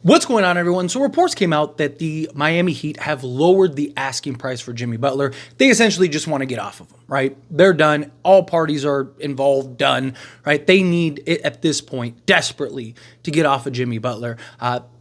What's going on, everyone? So reports came out that the Miami Heat have lowered the asking price for Jimmy Butler. They essentially just want to get off of him, right? They're done. All parties are involved, done, right? They need it at this point desperately to get off of Jimmy Butler.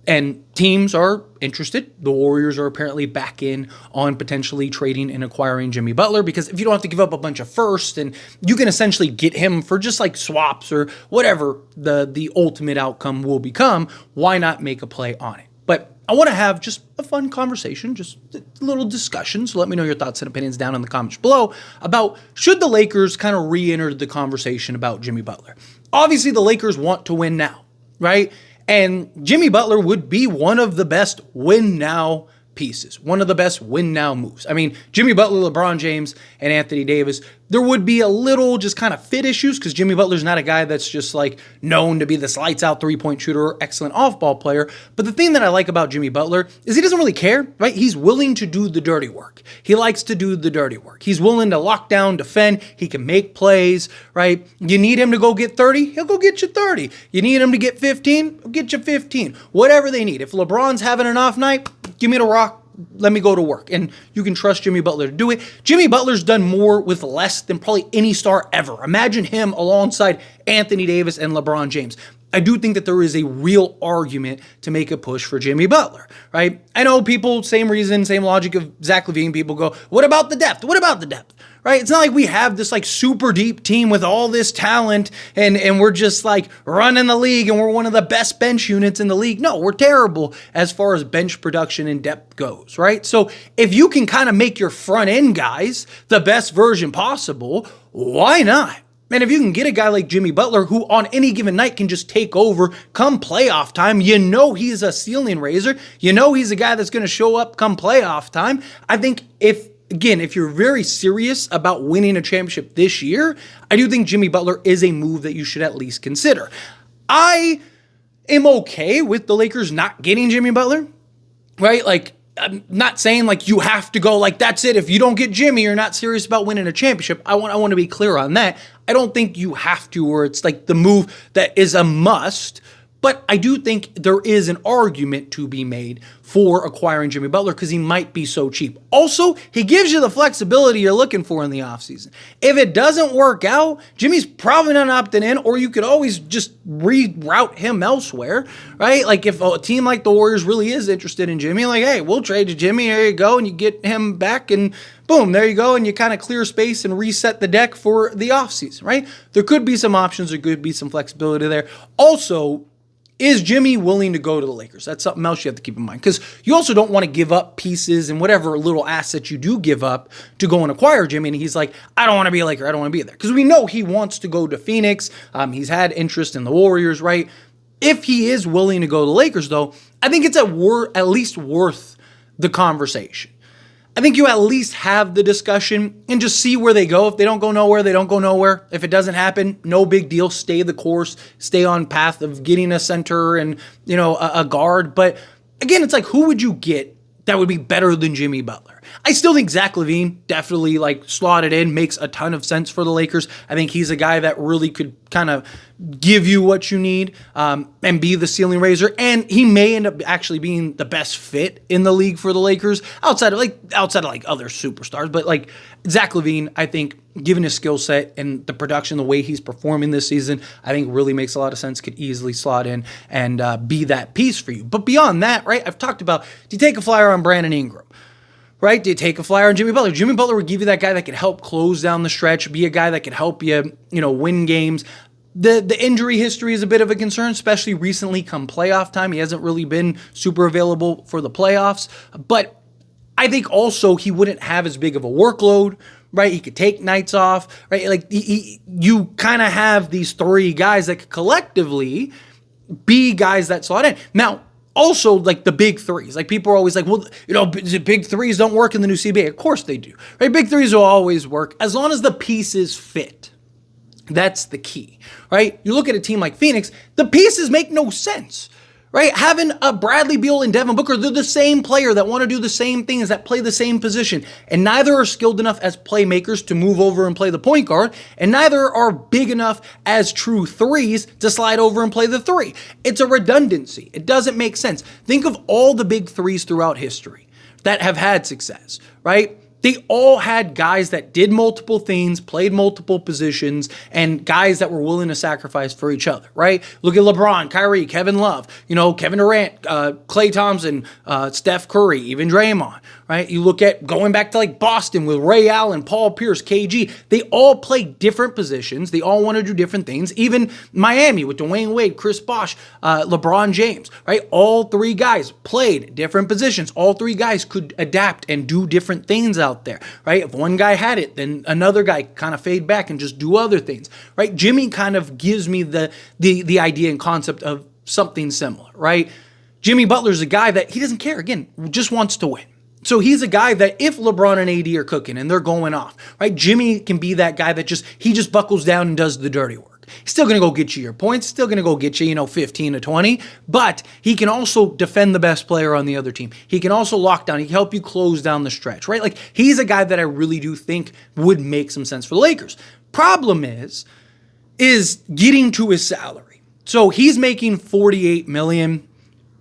And teams are interested. The Warriors are apparently back in on potentially trading and acquiring Jimmy Butler, because if you don't have to give up a bunch of first and you can essentially get him for just like swaps or whatever the ultimate outcome will become, why not make a play on it? But I want to have just a fun conversation, just a little discussion. So let me know your thoughts and opinions down in the comments below about should the Lakers kind of re-enter the conversation about Jimmy Butler. Obviously, the Lakers want to win now, right? And Jimmy Butler would be one of the best win now pieces, one of the best win now moves. I mean, Jimmy Butler, LeBron James, and Anthony Davis, there would be a little just kind of fit issues because Jimmy Butler's not a guy that's just like known to be this lights out 3-point shooter or excellent off-ball player. But the thing that I like about Jimmy Butler is he doesn't really care, right? He's willing to do the dirty work. He likes to do the dirty work. He's willing to lock down, defend. He can make plays, right? You need him to go get 30, he'll go get you 30. You need him to get 15, he'll get you 15. Whatever they need. If LeBron's having an off night, give me the rock. Let me go to work. And you can trust Jimmy Butler to do it. Jimmy Butler's done more with less than probably any star ever. Imagine him alongside Anthony Davis and LeBron James. I do think that there is a real argument to make a push for Jimmy Butler, right? I know people, same reason, same logic of Zach LaVine, people go, what about the depth? What about the depth? Right? It's not like we have this like super deep team with all this talent and we're just like running the league and we're one of the best bench units in the league. No, we're terrible as far as bench production and depth goes, right? So if you can kind of make your front end guys the best version possible, why not? And if you can get a guy like Jimmy Butler, who on any given night can just take over come playoff time, you know he's a ceiling raiser. You know he's a guy that's going to show up come playoff time. I think if you're very serious about winning a championship this year, I do think Jimmy Butler is a move that you should at least consider. I am okay with the Lakers not getting Jimmy Butler, right? Like, I'm not saying like you have to go like that's it. If you don't get Jimmy, you're not serious about winning a championship. I want to be clear on that. I don't think you have to, or it's like the move that is a must. But I do think there is an argument to be made for acquiring Jimmy Butler because he might be so cheap. Also, he gives you the flexibility you're looking for in the offseason. If it doesn't work out, Jimmy's probably not opting in, or you could always just reroute him elsewhere, right? Like if a team like the Warriors really is interested in Jimmy, like, hey, we'll trade to Jimmy, there you go, and you get him back, and boom, there you go, and you kind of clear space and reset the deck for the offseason, right? There could be some options, there could be some flexibility there. Also, is Jimmy willing to go to the Lakers? That's something else you have to keep in mind, because you also don't want to give up pieces and whatever little assets you do give up to go and acquire Jimmy. And he's like, I don't want to be a Laker. I don't want to be there. Because we know he wants to go to Phoenix. He's had interest in the Warriors, right? If he is willing to go to the Lakers, though, I think it's at least worth the conversation. I think you at least have the discussion and just see where they go. If they don't go nowhere, they don't go nowhere. If it doesn't happen, no big deal. Stay the course. Stay on path of getting a center and, a guard. But again, it's like, who would you get that would be better than Jimmy Butler? I still think Zach LaVine definitely slotted in, makes a ton of sense for the Lakers. I think he's a guy that really could kind of give you what you need and be the ceiling raiser. And he may end up actually being the best fit in the league for the Lakers outside of other superstars. But like Zach LaVine, I think given his skill set and the production, the way he's performing this season, I think really makes a lot of sense, could easily slot in and be that piece for you. But beyond that, right, I've talked about, do you take a flyer on Brandon Ingram? Right? Do you take a flyer on Jimmy Butler? Jimmy Butler would give you that guy that could help close down the stretch, be a guy that could help you, win games. The injury history is a bit of a concern, especially recently come playoff time. He hasn't really been super available for the playoffs. But I think also he wouldn't have as big of a workload, right? He could take nights off, right? Like you kind of have these three guys that could collectively be guys that slot in. Now, also, like the big threes. Like people are always like, well, big threes don't work in the new CBA. Of course they do, right? Big threes will always work as long as the pieces fit. That's the key, right? You look at a team like Phoenix, the pieces make no sense, right? Having a Bradley Beal and Devin Booker, they're the same player that want to do the same things, that play the same position. And neither are skilled enough as playmakers to move over and play the point guard. And neither are big enough as true threes to slide over and play the three. It's a redundancy. It doesn't make sense. Think of all the big threes throughout history that have had success, right? They all had guys that did multiple things, played multiple positions, and guys that were willing to sacrifice for each other, right? Look at LeBron, Kyrie, Kevin Love, Kevin Durant, Klay Thompson, Steph Curry, even Draymond, right? You look at going back to like Boston with Ray Allen, Paul Pierce, KG. They all play different positions. They all want to do different things. Even Miami with Dwayne Wade, Chris Bosh, LeBron James, right? All three guys played different positions. All three guys could adapt and do different things out there, right? If one guy had it, then another guy kind of fade back and just do other things, right? Jimmy kind of gives me the idea and concept of something similar, right? Jimmy Butler's a guy that he doesn't care, again, just wants to win. So he's a guy that if LeBron and AD are cooking and they're going off, right? Jimmy can be that guy that just buckles down and does the dirty work. He's still going to go get you your points, still going to go get you, 15 to 20, but he can also defend the best player on the other team. He can also lock down, he can help you close down the stretch, right? Like he's a guy that I really do think would make some sense for the Lakers. Problem is getting to his salary. So he's making $48 million.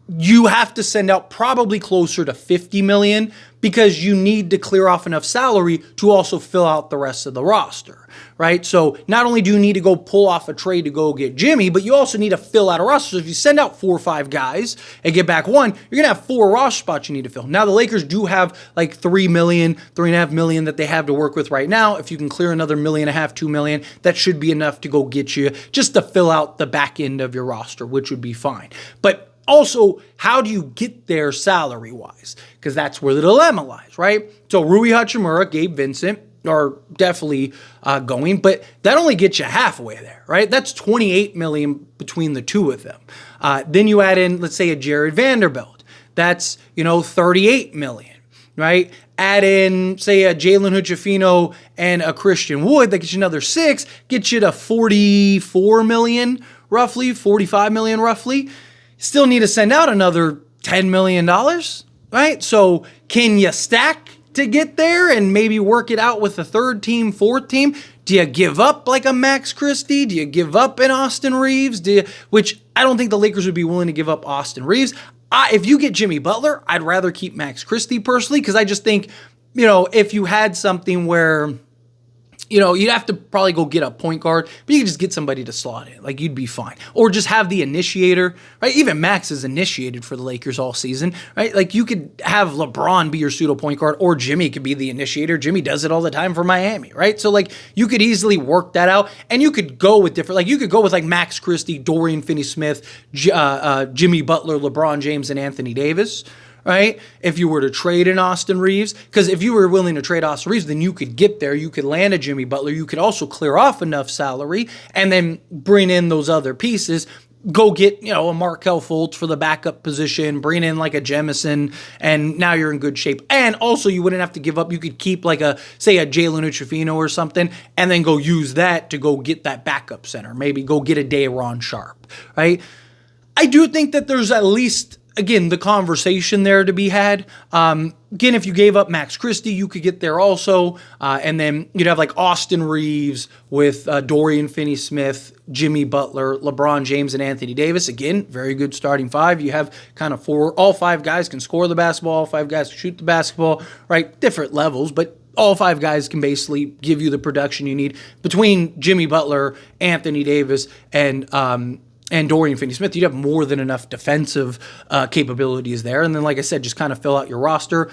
You have to send out probably closer to $50 million because you need to clear off enough salary to also fill out the rest of the roster, right? So not only do you need to go pull off a trade to go get Jimmy, but you also need to fill out a roster. So if you send out 4 or 5 guys and get back one, you're going to have 4 roster spots you need to fill. Now the Lakers do have like $3 million, $3.5 million that they have to work with right now. If you can clear another $1.5 million, $2 million, that should be enough to go get you just to fill out the back end of your roster, which would be fine. But also, how do you get there salary-wise? Because that's where the dilemma lies, right? So Rui Hachimura, Gabe Vincent are definitely going, but that only gets you halfway there, right? That's $28 million between the two of them. Then you add in, let's say, a Jared Vanderbilt. That's, $38 million, right? Add in, say, a Jalen Hood-Schifino and a Christian Wood. That gets you another 6, gets you to $44 million, roughly, $45 million, roughly. Still need to send out another $10 million, right? So can you stack to get there and maybe work it out with a third team, fourth team? Do you give up like a Max Christie? Do you give up an Austin Reeves? Which I don't think the Lakers would be willing to give up Austin Reeves. If you get Jimmy Butler, I'd rather keep Max Christie personally because I just think, if you had something where you'd have to probably go get a point guard, but you could just get somebody to slot in. Like, you'd be fine. Or just have the initiator, right? Even Max is initiated for the Lakers all season, right? Like, you could have LeBron be your pseudo point guard, or Jimmy could be the initiator. Jimmy does it all the time for Miami, right? So, like, you could easily work that out, and you could go with different, like, you could go with, like, Max Christie, Dorian Finney-Smith, Jimmy Butler, LeBron James, and Anthony Davis, right? If you were to trade in Austin Reeves, because if you were willing to trade Austin Reeves, then you could get there. You could land a Jimmy Butler. You could also clear off enough salary and then bring in those other pieces. Go get, a Markelle Fultz for the backup position, bring in like a Jemison, and now you're in good shape. And also you wouldn't have to give up. You could keep like say a Jalen Hood-Schifino or something, and then go use that to go get that backup center. Maybe go get a Day'Ron Sharpe, right? I do think that there's at least, again, the conversation there to be had. Again, if you gave up Max Christie, you could get there also. And then you'd have like Austin Reeves with Dorian Finney-Smith, Jimmy Butler, LeBron James, and Anthony Davis. Again, very good starting 5. You have kind of 4. All 5 guys can score the basketball. All 5 guys can shoot the basketball, right? Different levels, but all 5 guys can basically give you the production you need. Between Jimmy Butler, Anthony Davis, and Dorian Finney-Smith, you'd have more than enough defensive capabilities there. And then, like I said, just kind of fill out your roster.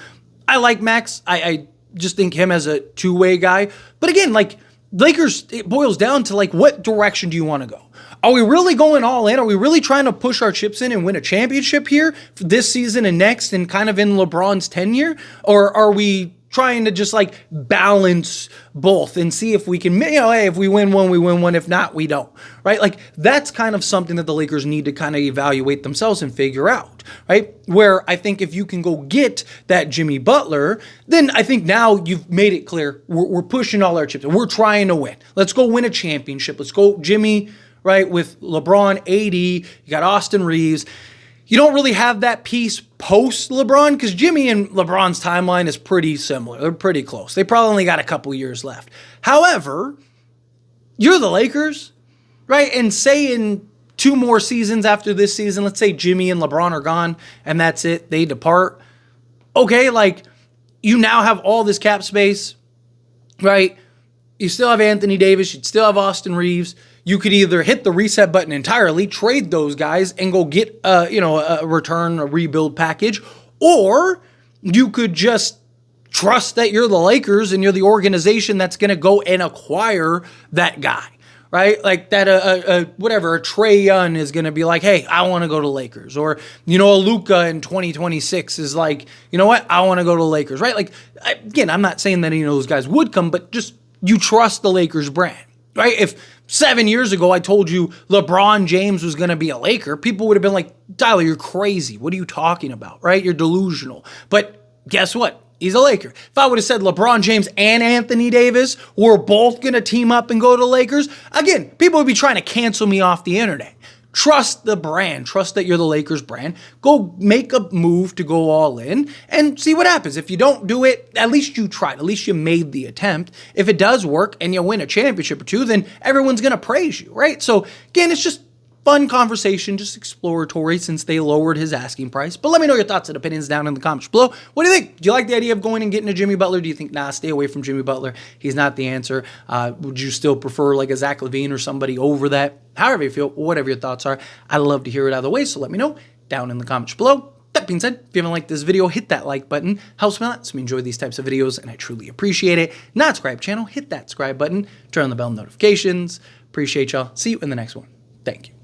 I like Max. I just think him as a two-way guy. But again, like, Lakers, it boils down to, like, what direction do you want to go? Are we really going all in? Are we really trying to push our chips in and win a championship here this season and next and kind of in LeBron's tenure? Or are we trying to just like balance both and see if we can, hey, if we win one, we win one. If not, we don't, right? Like, that's kind of something that the Lakers need to kind of evaluate themselves and figure out, right? Where I think if you can go get that Jimmy Butler, then I think now you've made it clear we're pushing all our chips and we're trying to win. Let's go win a championship. Let's go Jimmy, right? With LeBron, AD, you got Austin Reeves. you don't really have that piece post LeBron because Jimmy and LeBron's timeline is pretty similar. They're pretty close. They probably only got a couple years left. However, you're the Lakers, right? And say in 2 more seasons after this season, let's say Jimmy and LeBron are gone and that's it, they depart. Okay, like you now have all this cap space, right? You still have Anthony Davis. You'd still have Austin Reeves. You could either hit the reset button entirely, trade those guys, and go get a return, a rebuild package, or you could just trust that you're the Lakers and you're the organization that's going to go and acquire that guy, right? Like that, a Trae Young is going to be like, hey, I want to go to Lakers, or a Luka in 2026 is like, you know what, I want to go to Lakers, right? Like again, I'm not saying that those guys would come, but just you trust the Lakers brand, right? If 7 years ago I told you LeBron James was going to be a Laker, people would have been like, Tyler, you're crazy. What are you talking about, right? You're delusional. But guess what? He's a Laker. If I would have said LeBron James and Anthony Davis were both going to team up and go to Lakers, again, people would be trying to cancel me off the internet. Trust the brand. Trust that you're the Lakers brand. Go make a move to go all in and see what happens. If you don't do it, at least you tried. At least you made the attempt. If it does work and you win a championship or 2, then everyone's going to praise you, right? So again, it's just fun conversation, just exploratory since they lowered his asking price. But let me know your thoughts and opinions down in the comments below. What do you think? Do you like the idea of going and getting a Jimmy Butler? Do you think, nah, stay away from Jimmy Butler? He's not the answer. Would you still prefer like a Zach LaVine or somebody over that? However you feel, whatever your thoughts are, I'd love to hear it either way. So let me know down in the comments below. That being said, if you haven't liked this video, hit that like button. Helps me a lot. So we enjoy these types of videos and I truly appreciate it. Not subscribe channel, hit that subscribe button. Turn on the bell notifications. Appreciate y'all. See you in the next one. Thank you.